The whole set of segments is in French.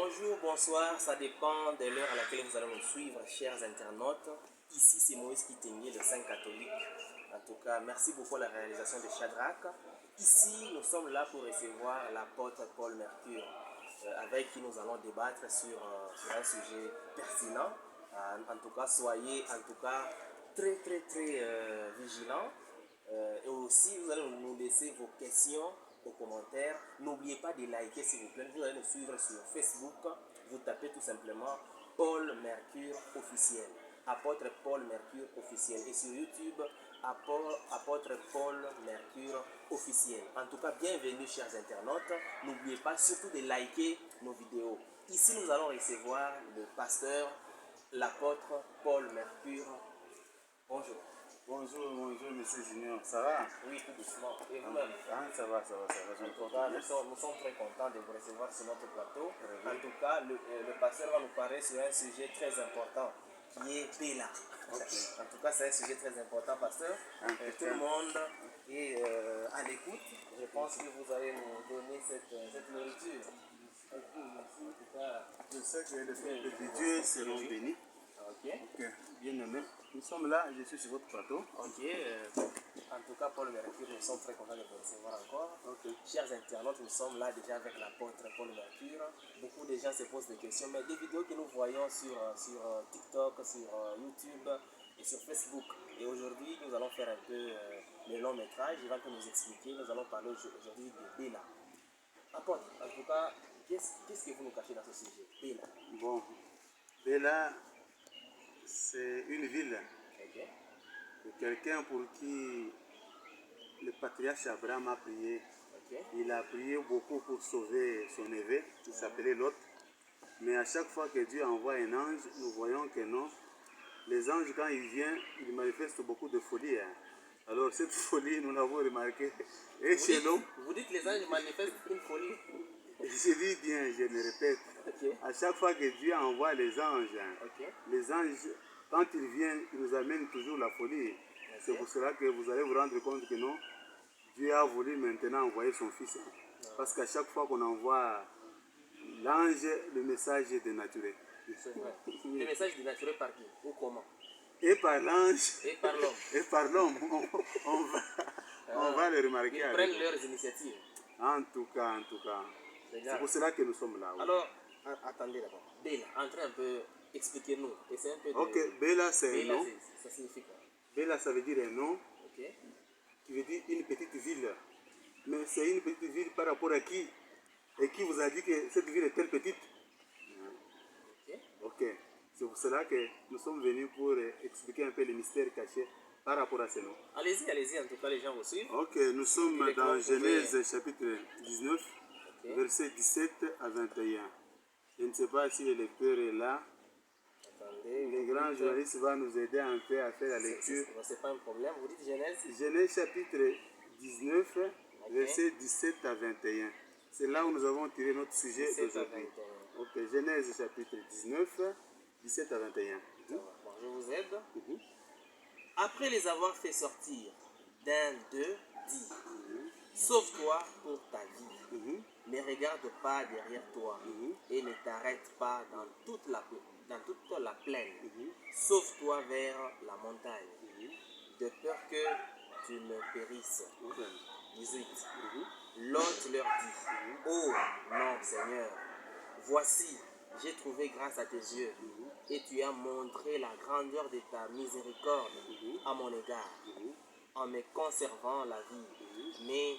Bonjour, bonsoir, ça dépend de l'heure à laquelle vous allez nous suivre, chers internautes. Ici, c'est Moïse Kitengui, le Saint catholique. En tout cas, merci beaucoup à la réalisation de Shadrach. Ici, nous sommes là pour recevoir l'apôtre Paul Mercure, avec qui nous allons débattre sur un sujet pertinent. En tout cas, soyez très vigilants. Et aussi, vous allez nous laisser vos questions aux commentaires. N'oubliez pas de liker s'il vous plaît. Vous allez nous suivre sur Facebook. Vous tapez tout simplement Paul Mercure officiel. Apôtre Paul Mercure officiel. Et sur YouTube, Apôtre Paul Mercure officiel. En tout cas, bienvenue chers internautes. N'oubliez pas surtout de liker nos vidéos. Ici, nous allons recevoir le pasteur, l'apôtre Paul Mercure. Bonjour. Bonjour, monsieur Junior, ça va? Oui, tout doucement. Et vous-même? Ça va, je me porte bien. Nous sommes très contents de vous recevoir sur notre plateau. En tout cas, le pasteur va nous parler sur un sujet très important qui est Béla. Okay. En tout cas, c'est un sujet très important, pasteur. Tout le monde est à l'écoute. Je pense que vous allez nous donner cette nourriture. Je sais que les fêtes de Dieu seront bénis. Ok. Bien aimé. Nous sommes là, je suis sur votre plateau. Ok. En tout cas, Paul Mercure, nous sommes très contents de vous recevoir encore. Okay. Chers internautes, nous sommes là déjà avec l'apôtre Paul Mercure. Beaucoup de gens se posent des questions, mais des vidéos que nous voyons sur TikTok, sur YouTube et sur Facebook. Et aujourd'hui, nous allons faire un peu le long métrage. Il va nous expliquer. Nous allons parler aujourd'hui de Béla. Apôtre, en tout cas, qu'est-ce que vous nous cachez dans ce sujet? Béla. Bon, Béla, c'est une ville de quelqu'un pour qui le patriarche Abraham a prié. Il a prié beaucoup pour sauver son neveu, qui s'appelait Lot. Mais à chaque fois que Dieu envoie un ange, nous voyons que non. Les anges, quand ils viennent, ils manifestent beaucoup de folie. Alors cette folie, nous l'avons remarqué. Et chez nous, vous dites que les anges manifestent une folie. je dis bien, je me répète. À chaque fois que Dieu envoie les anges, quand ils viennent, ils nous amènent toujours la folie. C'est pour cela que vous allez vous rendre compte que non, Dieu a voulu maintenant envoyer son Fils. Parce qu'à chaque fois qu'on envoie l'ange, le message est dénaturé. C'est vrai. Le message est dénaturé par qui ou comment? Et par l'ange, et par l'homme. Et par l'homme, on va le remarquer. Ils prennent leurs initiatives. En tout cas. C'est pour cela que nous sommes là. Oui. Alors, attendez d'abord. Béla, entrez un peu, expliquez-nous. Un peu de... Ok, Béla c'est un nom. Ça signifie quoi? Béla ça veut dire un nom. Qui veut dire une petite ville. Mais c'est une petite ville par rapport à qui? Et qui vous a dit que cette ville est telle petite? Ok. C'est pour cela que nous sommes venus pour expliquer un peu les mystères cachés par rapport à ce nom. Allez-y, en tout cas les gens vous suivent. Ok, nous sommes dans Genèse chapitre 19, versets 17 à 21. Je ne sais pas si le lecteur est là. Attendez. Le grand journaliste va nous aider un peu à faire la lecture. C'est pas un problème. Vous dites Genèse? Genèse chapitre 19, versets 17 à 21. C'est là où nous avons tiré notre sujet d'aujourd'hui. Ok, Genèse chapitre 19, 17 à 21. Bon, je vous aide. Après les avoir fait sortir d'un d'eux, dit, sauve-toi pour ta vie. Ne regarde pas derrière toi et ne t'arrête pas dans toute la plaine. Sauve-toi vers la montagne, de peur que tu ne périsses. 18. L'autre leur dit, oh non Seigneur, voici, j'ai trouvé grâce à tes yeux, et tu as montré la grandeur de ta miséricorde à mon égard, en me conservant la vie. Mais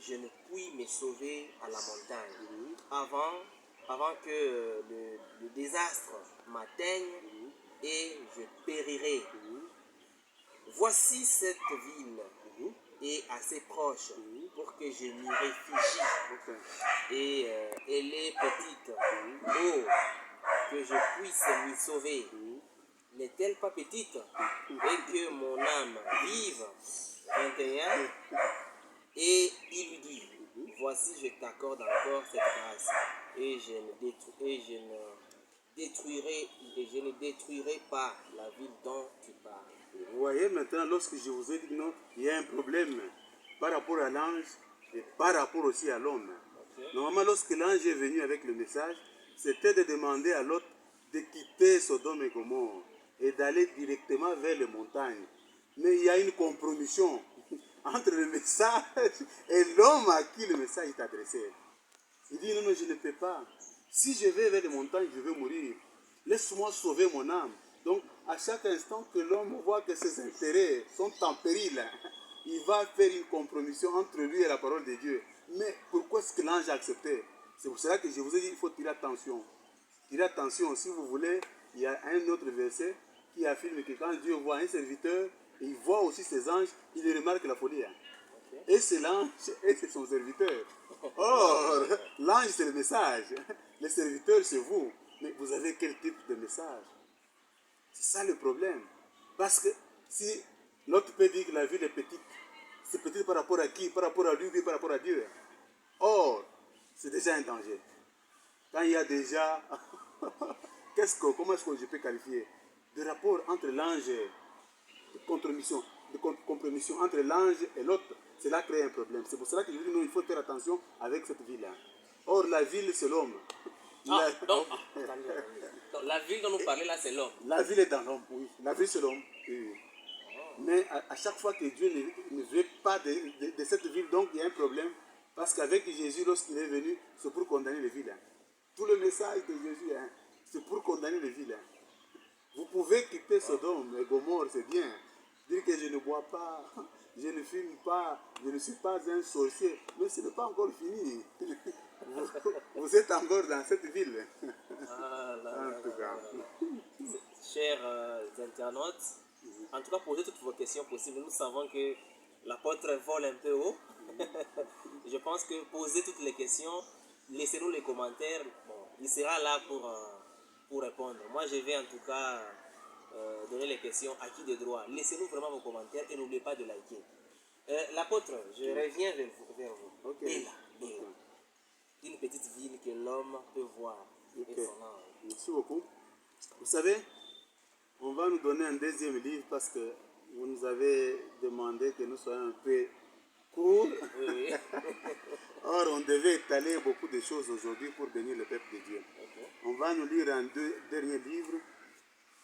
je ne puis me sauver à la montagne, avant que le désastre m'atteigne, et je périrai. Voici cette ville est assez proche pour que je m'y réfugie. Et elle est petite. Oh, que je puisse m'y sauver. N'est-elle pas petite? Et que mon âme vive. 21. Et il lui dit, voici je t'accorde encore cette grâce. Et je ne détruirai pas la ville dont tu parles. Vous voyez maintenant, lorsque je vous ai dit non, il y a un problème par rapport à l'ange et par rapport aussi à l'homme. Normalement, lorsque l'ange est venu avec le message, c'était de demander à l'autre de quitter Sodome et Gomorrhe et d'aller directement vers les montagnes. Mais il y a une compromission entre le message et l'homme à qui le message est adressé. Il dit non, non, je ne peux pas. Si je vais vers les montagnes, je vais mourir. Laisse-moi sauver mon âme. Donc, à chaque instant que l'homme voit que ses intérêts sont en péril, il va faire une compromission entre lui et la parole de Dieu. Mais pourquoi est-ce que l'ange a accepté? C'est pour cela que je vous ai dit qu'il faut tirer attention. Tirer attention, si vous voulez, il y a un autre verset qui affirme que quand Dieu voit un serviteur, il voit aussi ses anges, il remarque la folie. Et c'est l'ange et c'est son serviteur. Or, l'ange c'est le message. Le serviteur c'est vous. Mais vous avez quel type de message? C'est ça le problème. Parce que si l'autre peut dire que la ville est petite, c'est petit par rapport à qui? Par rapport à lui ou par rapport à Dieu? Or, c'est déjà un danger. Quand il y a déjà... comment est-ce que je peux qualifier? De rapport entre l'ange, de compromission entre l'ange et l'autre, cela crée un problème. C'est pour cela que je dis non, il faut faire attention avec cette ville-là. Or, la ville, c'est l'homme. Donc, la ville dont nous parlons là, c'est l'homme. La ville est dans l'homme, oui. La ville, c'est l'homme. Oui. Mais à chaque fois que Dieu ne veut pas de cette ville, donc il y a un problème. Parce qu'avec Jésus, lorsqu'il est venu, c'est pour condamner les villes. Tout le message de Jésus, c'est pour condamner les villes. Vous pouvez quitter Sodome et Gomorrhe, c'est bien. Dire que je ne bois pas, je ne fume pas, je ne suis pas un sorcier. Mais ce n'est pas encore fini. Vous êtes encore dans cette ville. En tout cas. Chers internautes, en tout cas, posez toutes vos questions possibles. Nous savons que l'apôtre vole un peu haut. Je pense que posez toutes les questions, laissez-nous les commentaires. Bon, il sera là pour répondre. Moi, je vais en tout cas donner les questions à qui de droit. Laissez-nous vraiment vos commentaires et n'oubliez pas de liker. L'apôtre, je reviens vers vous. Okay. Béla. Une petite ville que l'homme peut voir. Okay. Merci beaucoup. Vous savez, on va nous donner un deuxième livre parce que vous nous avez demandé que nous soyons un peu courts. Oui. Or, on devait étaler beaucoup de choses aujourd'hui pour bénir le peuple de Dieu. Okay. On va nous lire un dernier livre,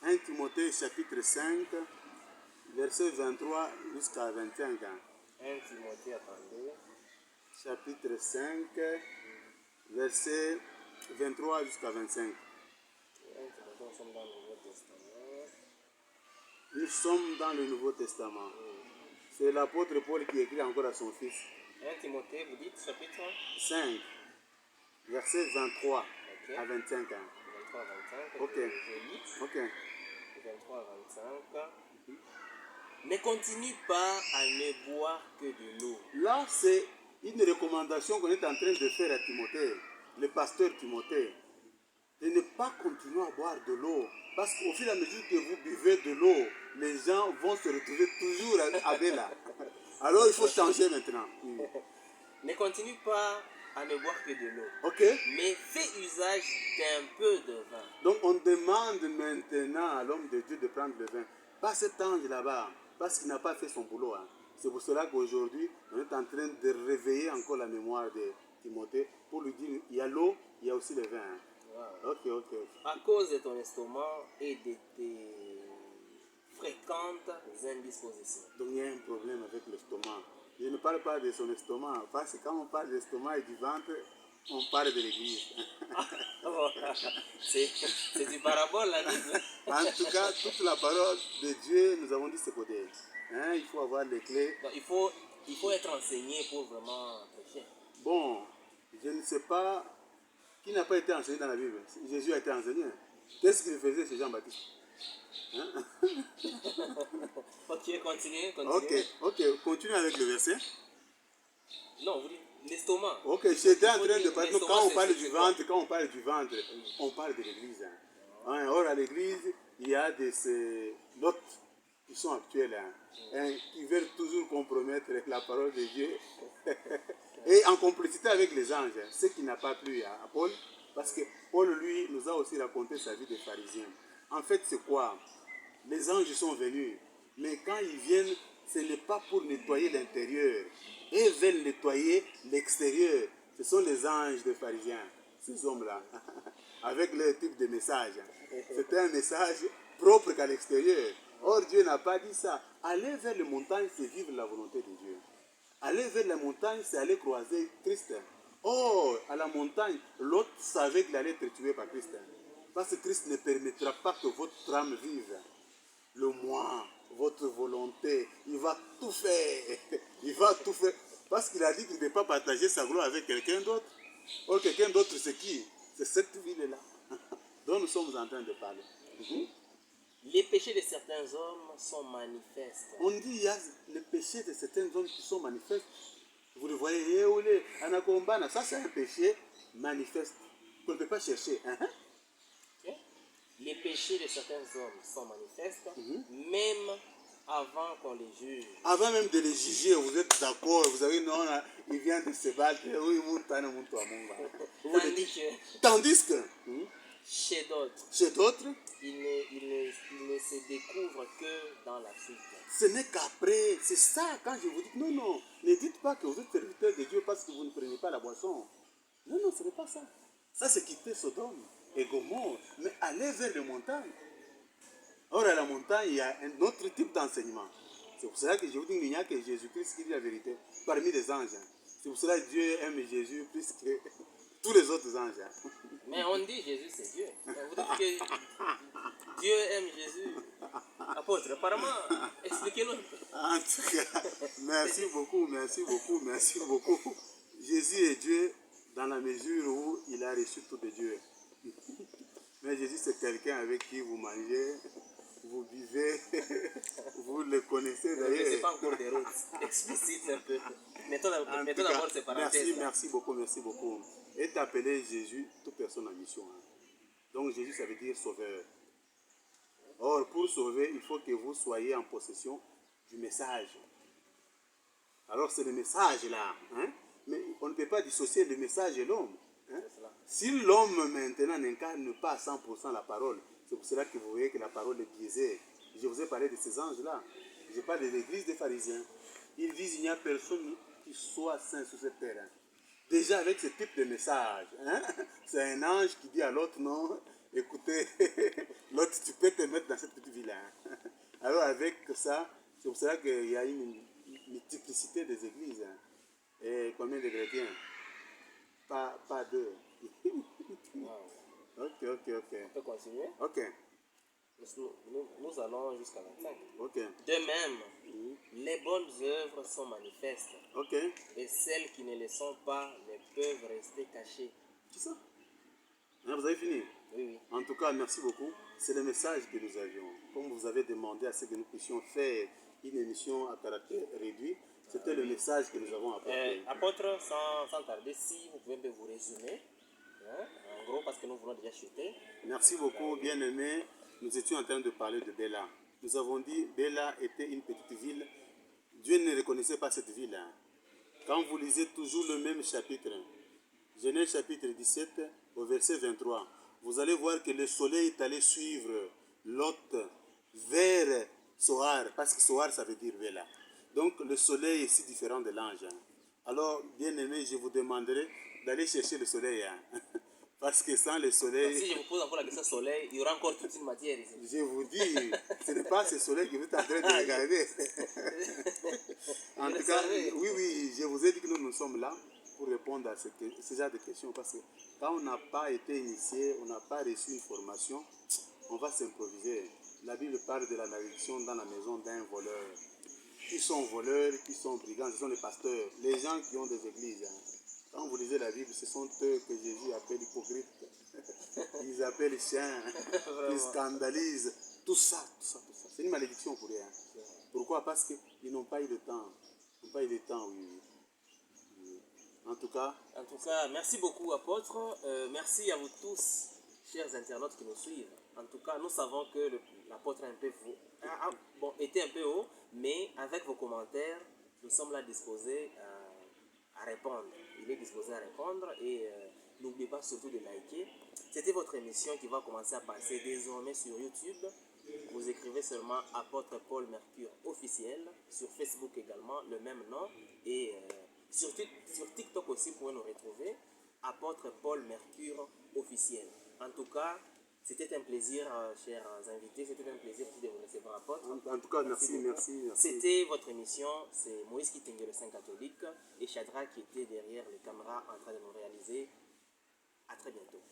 1 Timothée chapitre 5, verset 23 jusqu'à 21. 1 Timothée, attendez. Chapitre 5, verset 23 jusqu'à 25. Nous sommes dans le Nouveau Testament. Nous sommes dans le Nouveau Testament. C'est l'apôtre Paul qui écrit encore à son fils. 1 Timothée, vous dites chapitre 5, verset 23 à 25. 23 à 25. Ok. Je lis. Ok. 23 à 25. Ne continue pas à ne boire que de l'eau. Là, c'est une recommandation qu'on est en train de faire à Timothée, le pasteur Timothée, de ne pas continuer à boire de l'eau. Parce qu'au fur et à mesure que vous buvez de l'eau, les gens vont se retrouver toujours à Béla. Alors il faut changer maintenant. Ne continue pas à ne boire que de l'eau. Ok. Mais fais usage d'un peu de vin. Donc on demande maintenant à l'homme de Dieu de prendre le vin. Pas cet ange là-bas, parce qu'il n'a pas fait son boulot. C'est pour cela qu'aujourd'hui, on est en train de réveiller encore la mémoire de Timothée pour lui dire, il y a l'eau, il y a aussi le vin. Wow. Ok. À cause de ton estomac et de tes fréquentes indispositions. Donc il y a un problème avec l'estomac. Je ne parle pas de son estomac, parce que quand on parle de l'estomac et du ventre, on parle de l'église. C'est du parabole là. En tout cas, toute la parole de Dieu, nous avons dit c'est côté. Il faut avoir les clés. Donc, il faut être enseigné pour vraiment prêcher. Bon, je ne sais pas qui n'a pas été enseigné dans la Bible. Jésus a été enseigné. Qu'est-ce qu'il faisait chez Jean-Baptiste? Ok, continuez. Ok, continue avec le verset. Non, vous dites l'estomac. Ok, j'étais en train de parler. Quand on parle du ventre, on parle de l'église. Or, à l'église, il y a des notes qui sont actuelles, qui veulent toujours compromettre la parole de Dieu. Et en complicité avec les anges, ce qui n'a pas plu à Paul, parce que Paul, lui, nous a aussi raconté sa vie de pharisien. En fait, c'est quoi? Les anges sont venus, mais quand ils viennent, ce n'est pas pour nettoyer l'intérieur. Ils veulent nettoyer l'extérieur. Ce sont les anges des pharisiens, ces hommes-là. avec le type de message. C'était un message propre qu'à l'extérieur. Or, Dieu n'a pas dit ça. Aller vers les montagnes, c'est vivre la volonté de Dieu. Aller vers la montagne, c'est aller croiser Christ. Or, à la montagne, l'autre savait qu'il allait être tué par Christ. Parce que Christ ne permettra pas que votre âme vive. Le moi, votre volonté, il va tout faire. Il va tout faire. Parce qu'il a dit qu'il ne peut pas partager sa gloire avec quelqu'un d'autre. Or, quelqu'un d'autre, c'est qui? C'est cette ville-là dont nous sommes en train de parler. Les péchés de certains hommes sont manifestes. On dit il y a les péchés de certains hommes qui sont manifestes. Vous le voyez, ça c'est un péché manifeste qu'on ne peut pas chercher. Okay? Les péchés de certains hommes sont manifestes, même avant qu'on les juge. Avant même de les juger, vous êtes d'accord, vous avez non, là, il vient de se battre, oui, tandis que chez d'autres, il ne se découvre que dans la suite. Ce n'est qu'après, c'est ça, quand je vous dis, non, ne dites pas que vous êtes serviteur de Dieu parce que vous ne prenez pas la boisson. Non, ce n'est pas ça. Ça, c'est quitter Sodome et Gomorrhe, mais aller vers les montagnes. Or, à la montagne, il y a un autre type d'enseignement. C'est pour cela que je vous dis qu'il n'y a que Jésus-Christ qui dit la vérité, parmi les anges. C'est pour cela que Dieu aime Jésus plus que tous les autres anges. Mais on dit Jésus c'est Dieu. Vous dites que Dieu aime Jésus. Apôtre, apparemment, expliquez-nous un peu. En tout cas, merci beaucoup. Jésus est Dieu dans la mesure où il a reçu tout de Dieu. Mais Jésus, c'est quelqu'un avec qui vous mangez, vous vivez, vous le connaissez d'ailleurs. Ce n'est pas encore des routes. Explicite un peu. Mettons d'abord ces parenthèses. Merci beaucoup. Est appelé Jésus, toute personne en mission. Donc Jésus, ça veut dire sauveur. Or, pour sauver, il faut que vous soyez en possession du message. Alors, c'est le message là. Mais on ne peut pas dissocier le message et l'homme. Si l'homme maintenant n'incarne pas à 100% la parole, c'est pour cela que vous voyez que la parole est biaisée. Je vous ai parlé de ces anges-là. Je parle de l'église des pharisiens. Ils disent qu'il n'y a personne qui soit saint sur cette terre. Déjà avec ce type de message, c'est un ange qui dit à l'autre, non, écoutez, l'autre, tu peux te mettre dans cette petite ville. Alors avec ça, c'est pour cela qu'il y a une multiplicité des églises. Et combien de chrétiens? Pas deux. Wow. Ok. On peut continuer? Ok. Nous allons jusqu'à 25. Ok. De même, les bonnes œuvres sont manifestes. Ok. Et celles qui ne le sont pas ne peuvent rester cachées. C'est ça. Vous avez fini? Oui. En tout cas, merci beaucoup. C'est le message que nous avions. Comme vous avez demandé à ce que nous puissions faire une émission à caractère réduit, c'était le message que nous avons apporté. Apôtre, sans tarder, si vous pouvez vous résumer, en gros, parce que nous voulons déjà chuter. Merci beaucoup, bien-aimés. Nous étions en train de parler de Béla. Nous avons dit Béla était une petite ville. Dieu ne reconnaissait pas cette ville. Quand vous lisez toujours le même chapitre, Genèse chapitre 17, au verset 23, vous allez voir que le soleil est allé suivre Lot vers Sohar, parce que Sohar, ça veut dire Béla. Donc le soleil est si différent de l'ange. Alors, bien-aimé, je vous demanderai d'aller chercher le soleil. Parce que sans le soleil... Donc, si je vous pose encore la question soleil, il y aura encore toute une matière ici. Je vous dis, ce n'est pas ce soleil que vous êtes en train de regarder. En tout cas, oui, je vous ai dit que nous sommes là pour répondre à ce genre de questions. Parce que quand on n'a pas été initié, on n'a pas reçu une formation, on va s'improviser. La Bible parle de la malédiction dans la maison d'un voleur. Qui sont voleurs, qui sont brigands, ce sont les pasteurs, les gens qui ont des églises. Quand vous lisez la Bible, ce sont eux que Jésus appelle hypocrites. Ils appellent chiens, ils scandalisent. Tout ça. C'est une malédiction pour eux. Pourquoi? Parce qu'ils n'ont pas eu le temps. Ils n'ont pas eu le temps, oui. En tout cas, merci beaucoup, apôtre. Merci à vous tous, chers internautes qui nous suivent. En tout cas, nous savons que l'apôtre était un peu haut, mais avec vos commentaires, nous sommes là disposés à répondre. Il est disposé à répondre et n'oubliez pas surtout de liker. C'était votre émission qui va commencer à passer désormais sur YouTube. Vous écrivez seulement Apôtre Paul Mercure officiel, sur Facebook également, le même nom, et sur TikTok aussi, vous pouvez nous retrouver, Apôtre Paul Mercure officiel. En tout cas, c'était un plaisir, chers invités. C'était un plaisir aussi de vous recevoir, apôtre. En tout cas, merci. C'était votre émission. C'est Moïse qui tenait le Saint catholique et Chadra qui était derrière les caméras en train de nous réaliser. À très bientôt.